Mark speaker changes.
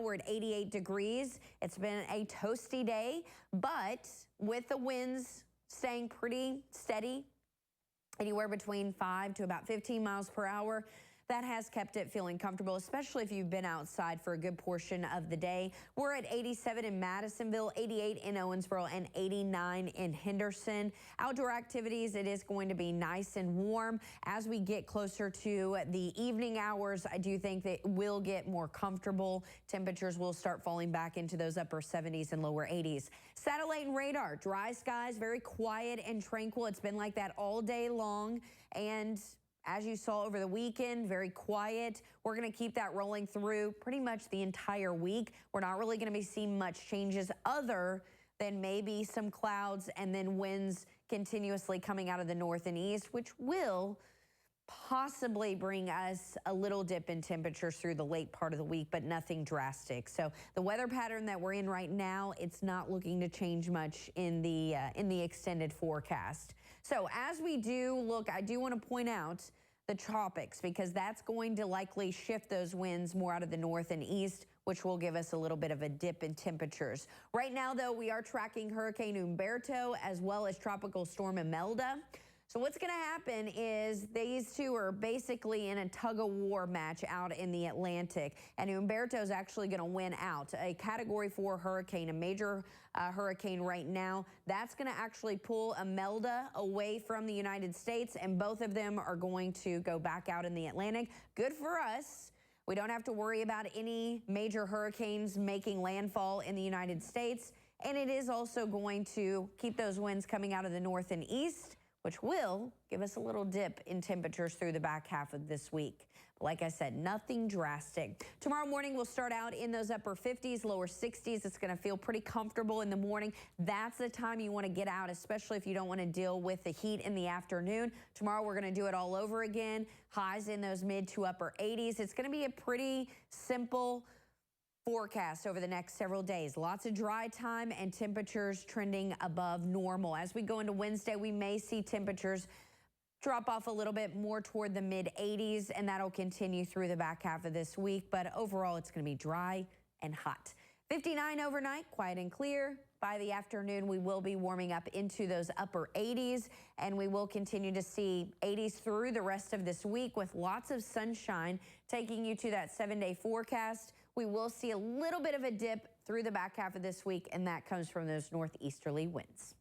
Speaker 1: We're at 88 degrees. It's been a toasty day, but with the winds staying pretty steady, anywhere between 5 to about 15 miles per hour, that has kept it feeling comfortable, especially if you've been outside for a good portion of the day. We're at 87 in Madisonville, 88 in Owensboro, and 89 in Henderson. Outdoor activities, it is going to be nice and warm. As we get closer to the evening hours, I do think that it will get more comfortable. Temperatures will start falling back into those upper 70s and lower 80s. Satellite and radar, dry skies, very quiet and tranquil. It's been like that all day long, and as you saw over the weekend, very quiet. We're going to keep that rolling through pretty much the entire week. We're not really going to be seeing much changes other than maybe some clouds and then winds continuously coming out of the north and east, which will possibly bring us a little dip in temperatures through the late part of the week, but nothing drastic. So the weather pattern that we're in right now, it's not looking to change much in the extended forecast. So as we do look, I do want to point out the tropics, because that's going to likely shift those winds more out of the north and east, which will give us a little bit of a dip in temperatures. Right now, though, we are tracking Hurricane Humberto as well as Tropical Storm Imelda. So what's going to happen is these two are basically in a tug-of-war match out in the Atlantic, and Humberto is actually going to win out. A Category 4 hurricane, a major hurricane right now, that's going to actually pull Imelda away from the United States, and both of them are going to go back out in the Atlantic. Good for us. We don't have to worry about any major hurricanes making landfall in the United States, and it is also going to keep those winds coming out of the north and east, which will give us a little dip in temperatures through the back half of this week. But like I said, nothing drastic. Tomorrow morning, we'll start out in those upper 50s, lower 60s. It's going to feel pretty comfortable in the morning. That's the time you want to get out, especially if you don't want to deal with the heat in the afternoon. Tomorrow, we're going to do it all over again. Highs in those mid to upper 80s. It's going to be a pretty simple forecast over the next several days. Lots of dry time and temperatures trending above normal. As we go into Wednesday, we may see temperatures drop off a little bit more toward the mid 80s, and that'll continue through the back half of this week. But overall, it's going to be dry and hot. 59 overnight, quiet and clear. By the afternoon, we will be warming up into those upper 80s, and we will continue to see 80s through the rest of this week with lots of sunshine taking you to that 7-day forecast. We will see a little bit of a dip through the back half of this week, and that comes from those northeasterly winds.